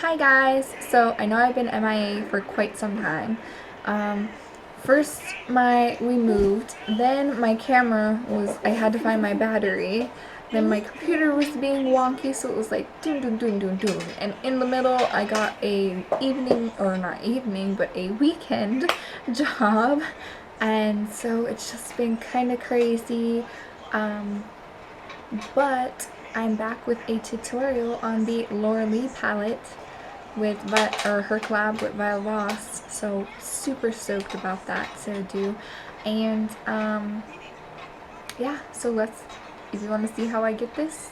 Hi guys! So I know I've been MIA for quite some time. First we moved, then my camera I had to find my battery, then my computer was being wonky, so it was like doom doom doom doom doom, and in the middle I got a weekend job, and so it's just been kind of crazy. But I'm back with a tutorial on the Lauralee palette with her collab with violetvoss, so super stoked about that. So do, and yeah. So if you want to see how I get this,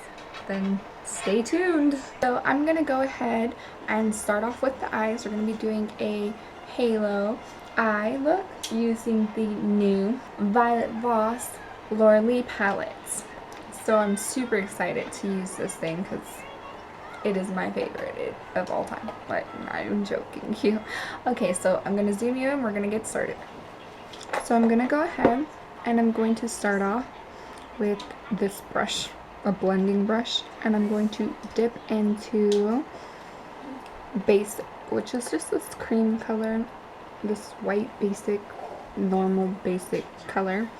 then stay tuned. So I'm gonna go ahead and start off with the eyes. We're gonna be doing a halo eye look using the new violetvossXlauralee palettes. So I'm super excited to use this thing because it is my favorite of all time. Like, not even joking you. Okay, so I'm gonna zoom you in. We're gonna get started. So I'm gonna go ahead and I'm going to start off with this brush, a blending brush, and I'm going to dip into basic, which is just this cream color, this white basic, normal basic color.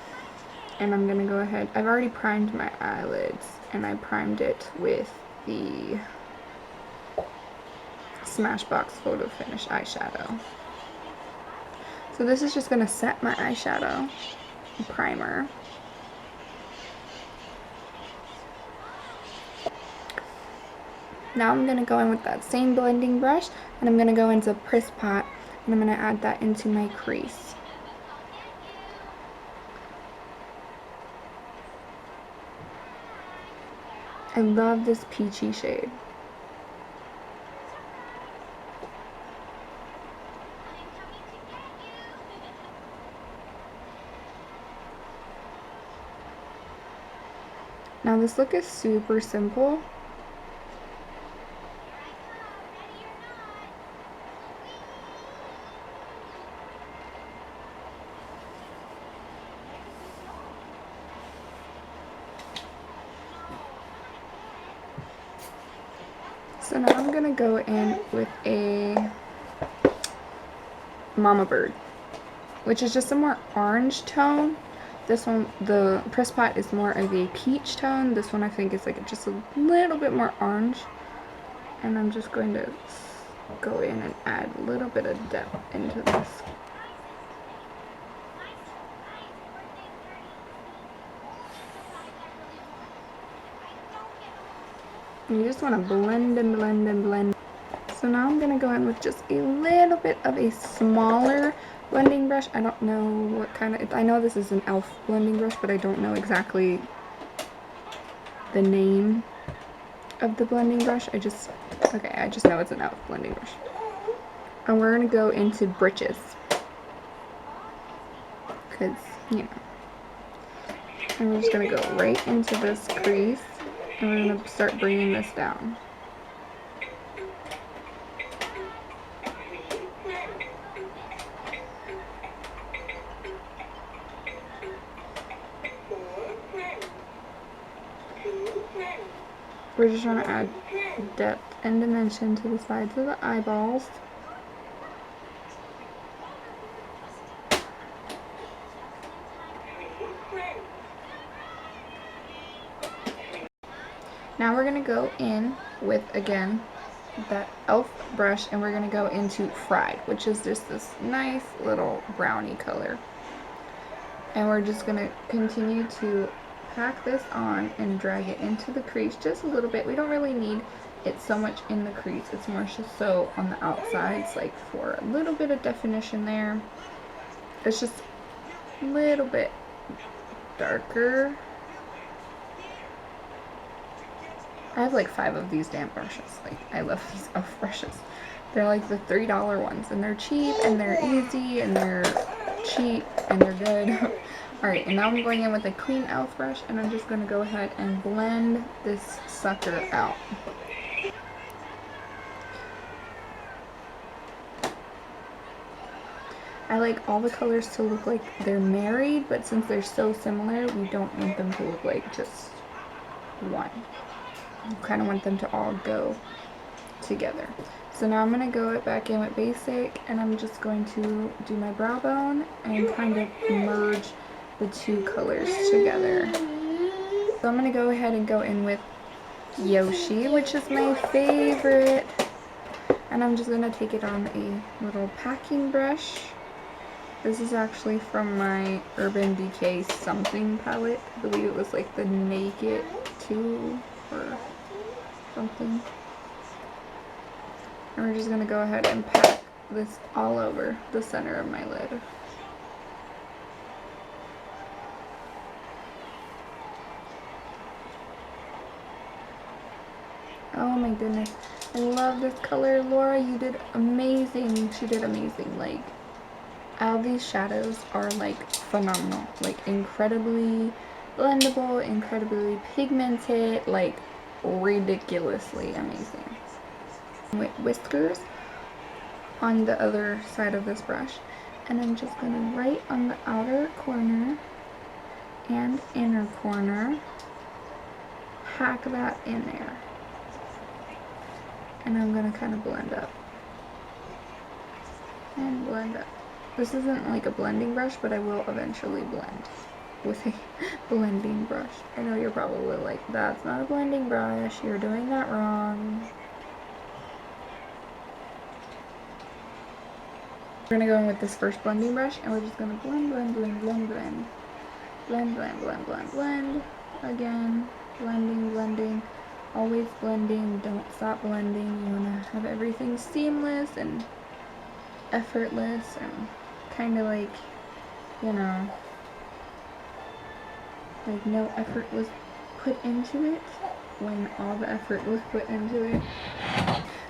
And I'm gonna go ahead, I've already primed my eyelids, and I primed it with the Smashbox Photo Finish eyeshadow. So this is just gonna set my eyeshadow primer. Now I'm gonna go in with that same blending brush, and I'm gonna go into Press Pot, and I'm gonna add that into my crease. I love this peachy shade. Now this look is super simple. So now I'm gonna go in with a Mama Bird, which is just a more orange tone. This one, the Press Pot, is more of a peach tone. This one I think is like just a little bit more orange. And I'm just going to go in and add a little bit of depth into this. And you just want to blend and blend and blend. So now I'm going to go in with just a little bit of a smaller blending brush. I don't know what kind of, I know this is an e.l.f. blending brush, but I don't know exactly the name of the blending brush. I just know it's an e.l.f. blending brush. And we're going to go into Britches. Because, you know. And we're just going to go right into this crease. And we're going to start bringing this down. We're just trying to add depth and dimension to the sides of the eyeballs. Now we're going to go in with, again, that e.l.f. brush, and we're going to go into Fried, which is just this nice little brownie color. And we're just going to continue to pack this on and drag it into the crease just a little bit. We don't really need it so much in the crease. It's more just so on the outsides, like for a little bit of definition there. It's just a little bit darker. I have like 5 of these damn brushes. Like, I love these e.l.f. brushes. They're like the $3 ones, and they're cheap, and they're easy, and they're cheap, and they're good. Alright, and now I'm going in with a clean e.l.f. brush, and I'm just going to go ahead and blend this sucker out. I like all the colors to look like they're married, but since they're so similar, we don't want them to look like just one. You kind of want them to all go together. So now I'm going to go back in with basic, and I'm just going to do my brow bone and kind of merge the two colors together. So I'm going to go ahead and go in with Yoshi, which is my favorite. And I'm just going to take it on a little packing brush. This is actually from my Urban Decay something palette. I believe it was like the Naked 2 or something. And we're just going to go ahead and pack this all over the center of my lid. Oh my goodness. I love this color. Laura, you did amazing. She did amazing. Like, all these shadows are like phenomenal. Like, incredibly blendable, incredibly pigmented, like ridiculously amazing. With whiskers on the other side of this brush, and I'm just going to right on the outer corner and inner corner pack that in there, and I'm going to kind of blend up and blend up. This isn't like a blending brush, but I will eventually blend with a blending brush. I know you're probably like, that's not a blending brush, you're doing that wrong. We're going to go in with this first blending brush, and we're just going to blend, blend, blend, blend, blend. Blend, blend, blend, blend, blend. Again, blending, blending. Always blending, don't stop blending. You want to have everything seamless and effortless and kind of like, you know, like no effort was put into it when all the effort was put into it.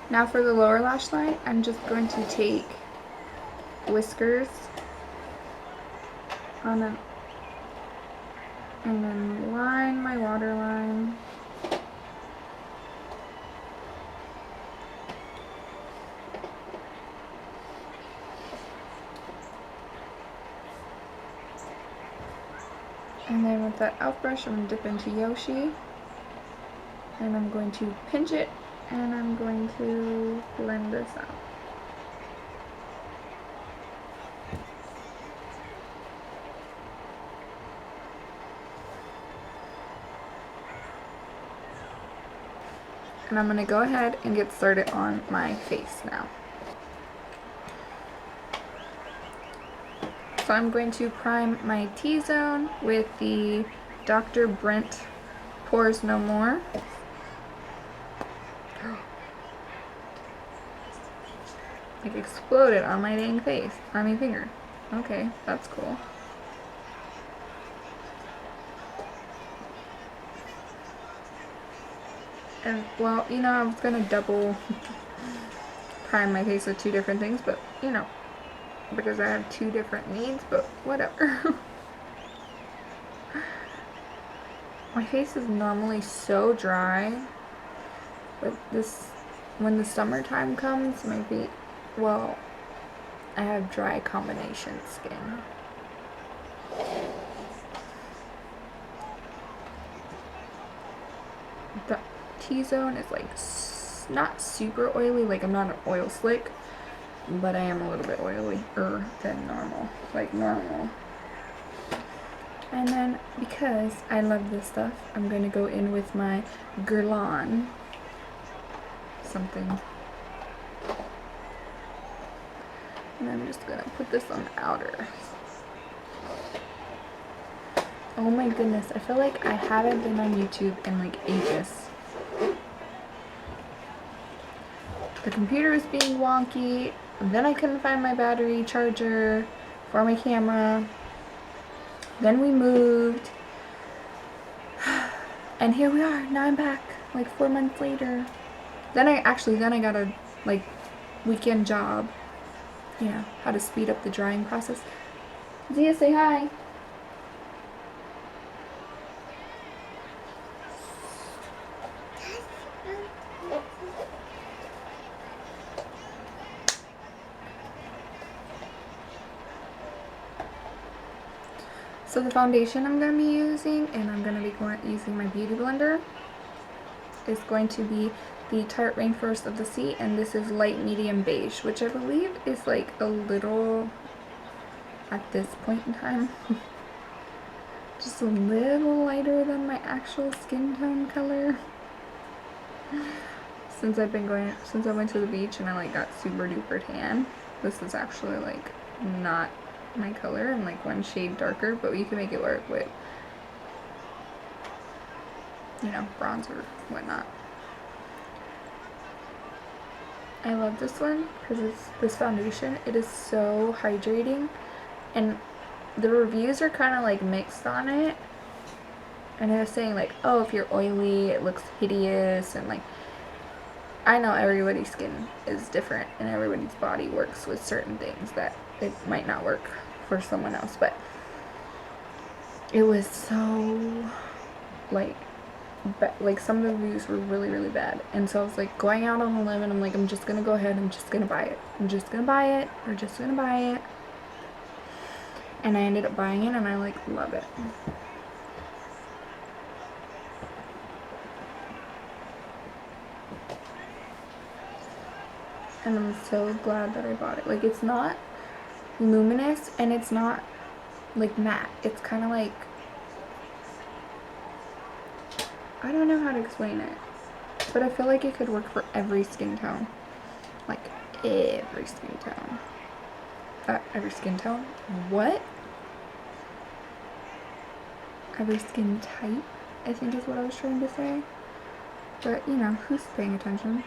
Now for the lower lash line, I'm just going to take whiskers on a, and then line my waterline. And then with that elf brush, I'm going to dip into Yoshi, and I'm going to pinch it, and I'm going to blend this out. And I'm going to go ahead and get started on my face now. So I'm going to prime my T-zone with the Dr. Brent Pores No More. It exploded on my dang face, on my finger. Okay, that's cool. And, well, you know, I was gonna double prime my face with two different things, but, you know, because I have two different needs, but whatever. My face is normally so dry, but this, when the summertime comes, maybe, well, I have dry combination skin. The T-zone is like not super oily, like I'm not an oil slick, but I am a little bit oilier than normal, like normal. And then because I love this stuff, I'm going to go in with my Guerlain something. And I'm just going to put this on the outer. Oh my goodness, I feel like I haven't been on YouTube in like ages. The computer was being wonky, then I couldn't find my battery charger for my camera. Then we moved, and here we are. Now I'm back, like 4 months later. Then I got a like weekend job, you know, how to speed up the drying process. Zia, say hi. So the foundation I'm going to be using, and I'm going to be using my beauty blender, is going to be the Tarte Rainforest of the Sea, and this is light medium beige, which I believe is like a little, at this point in time, just a little lighter than my actual skin tone color. Since I went to the beach and I like got super duper tan, this is actually like not my color. I'm like one shade darker, but you can make it work with, you know, bronzer or whatnot. I love this one because it's this foundation. It is so hydrating, and the reviews are kind of like mixed on it. And I was saying like, oh, if you're oily, it looks hideous, and like, I know everybody's skin is different and everybody's body works with certain things that it might not work for someone else, but it was so like some of the reviews were really bad, and so I was like going out on a limb, and I'm like, I'm just gonna go ahead, I'm just gonna buy it, we're just gonna buy it, and I ended up buying it, and I like love it. And I'm so glad that I bought it. Like, it's not luminous and it's not like matte, it's kind of like, I don't know how to explain it, but I feel like it could work for every skin tone. Like, every skin tone. Every skin tone? What? Every skin type, I think is what I was trying to say. But, you know, who's paying attention?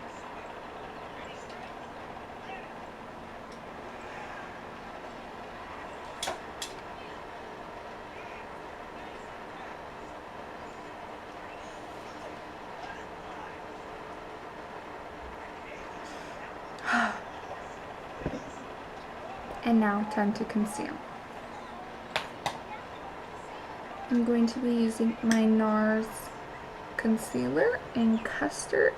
And now, time to conceal. I'm going to be using my Nars concealer in Custard.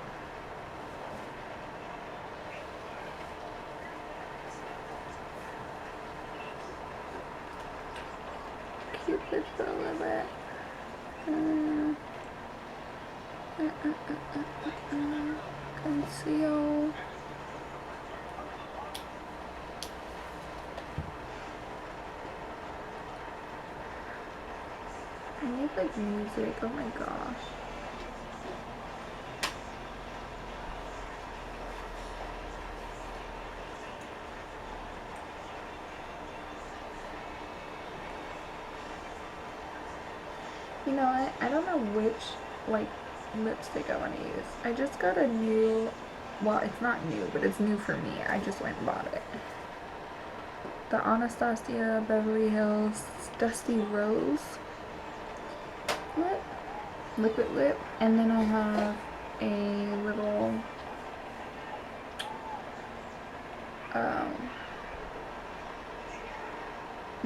Cupid's a little bit. Conceal. I need like music, oh my gosh. You know what? I don't know which like lipstick I want to use. I just got a new, well, it's not new, but it's new for me. I just went and bought it. The Anastasia Beverly Hills Dusty Rose lip, liquid lip, and then I have a little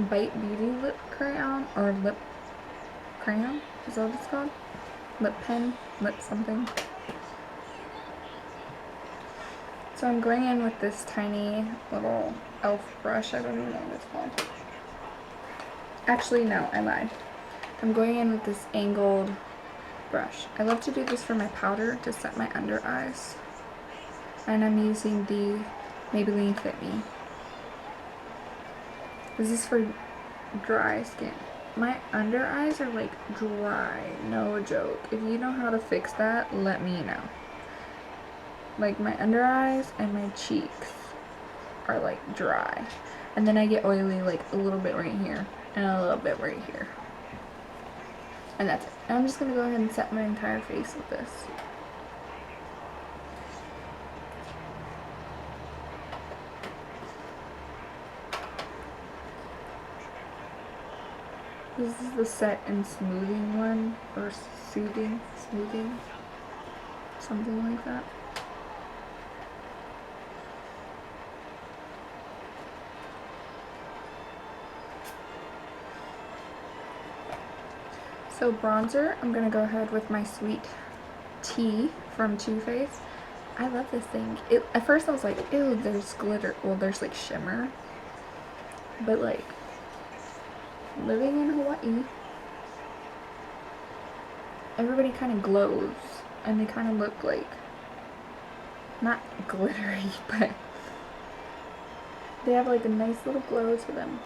Bite Beauty lip crayon, or lip crayon, is that what it's called? Lip pen, lip something. So I'm going in with this tiny little elf brush. I don't even know what it's called. Actually, no, I lied. I'm going in with this angled brush. I love to do this for my powder to set my under eyes. And I'm using the Maybelline Fit Me. This is for dry skin. My under eyes are like dry, no joke. If you know how to fix that, let me know. Like, my under eyes and my cheeks are like dry. And then I get oily like a little bit right here and a little bit right here. And that's it. And I'm just gonna go ahead and set my entire face with this. This is the set and smoothing one, or smoothing, something like that. So bronzer, I'm gonna go ahead with my Sweet Tea from Too Faced. I love this thing. At first I was like, ew, there's glitter. Well, there's like shimmer. But like, living in Hawaii, everybody kind of glows. And they kind of look like not glittery, but they have like a nice little glow to them.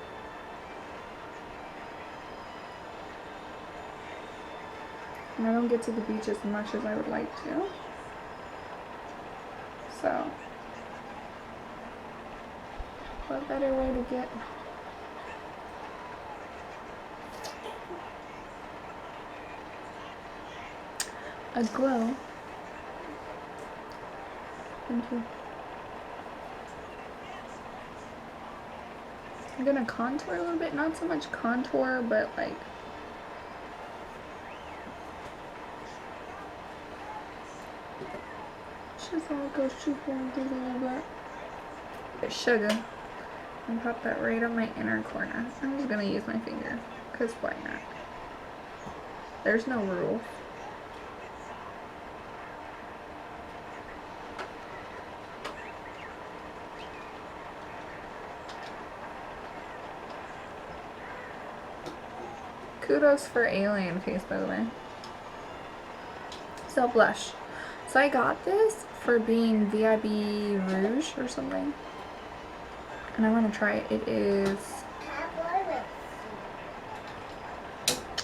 And I don't get to the beach as much as I would like to. So, what better way to get a glow? Thank you. I'm gonna contour a little bit, not so much contour, but like just all go super into a little bit. Bit sugar. And pop that right on my inner corner. I'm just gonna use my finger, cause why not? There's no rules. Kudos for alien face, by the way. So blush. So I got this for being VIB Rouge or something. And I want to try it. It is...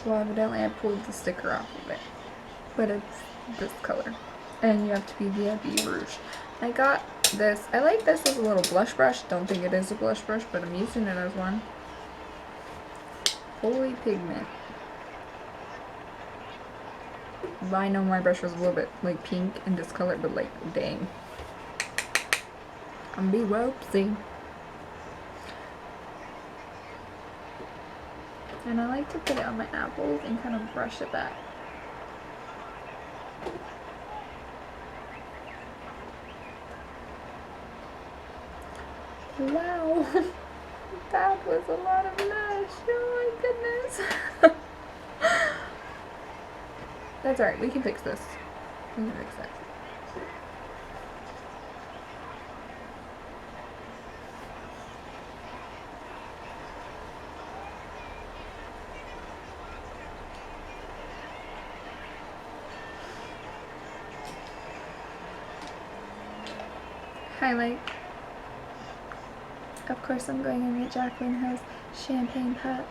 Well, evidently I pulled the sticker off of it. But it's this color. And you have to be VIB Rouge. I got this. I like this as a little blush brush. Don't think it is a blush brush, but I'm using it as one. Holy pigment. I know my brush was a little bit like pink and discolored, but like dang. I'm be ropesy. And I like to put it on my apples and kind of brush it back. Wow. That was a lot of lash. Oh my goodness. That's alright, we can fix this. We can fix it. Highlight. Of course I'm going in with Jacqueline Hill's Champagne Pot.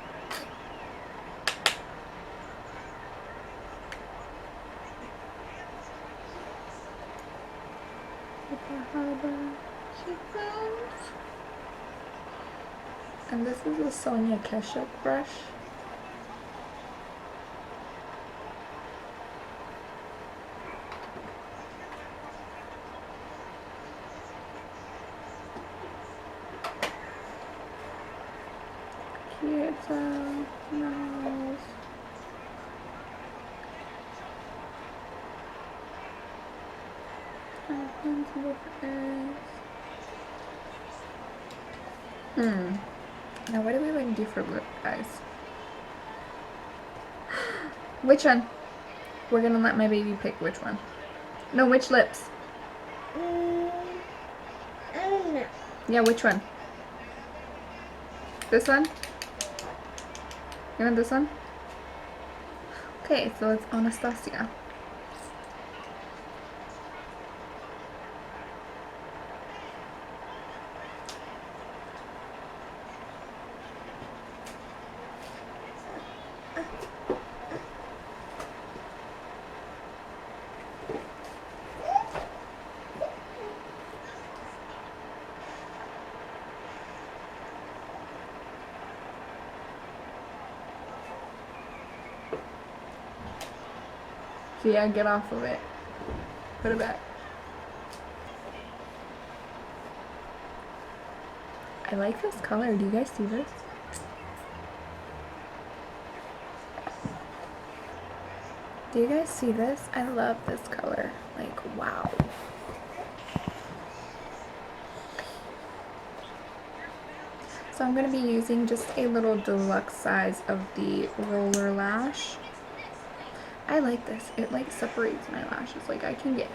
And this is a Sonia Keshuk brush. It's Nars. Now what do we want to do for lip, guys? Which one? We're gonna let my baby pick which one. No, which lips? I don't know. Yeah, which one? This one? You want this one? Okay, so it's Anastasia. So yeah, get off of it. Put it back. I like this color. Do you guys see this? Do you guys see this? I love this color. Like, wow. So I'm going to be using just a little deluxe size of the roller lash. I like this. It like separates my lashes. Like I can get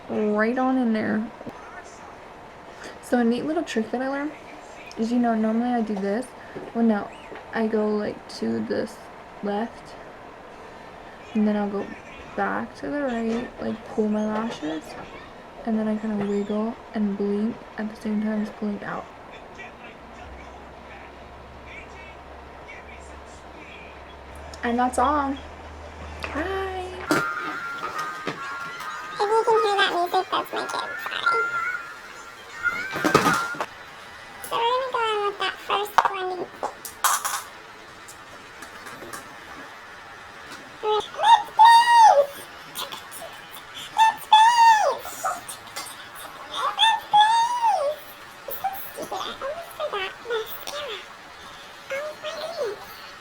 right on in there. So a neat little trick that I learned is, you know, normally I do this. Well, no, I go like to this left, and then I'll go back to the right, like pull my lashes, and then I kind of wiggle and blink at the same time as pulling out. And that's all. Bye. If you can hear that music, that's my kid. Sorry. So we're gonna go on with that first blending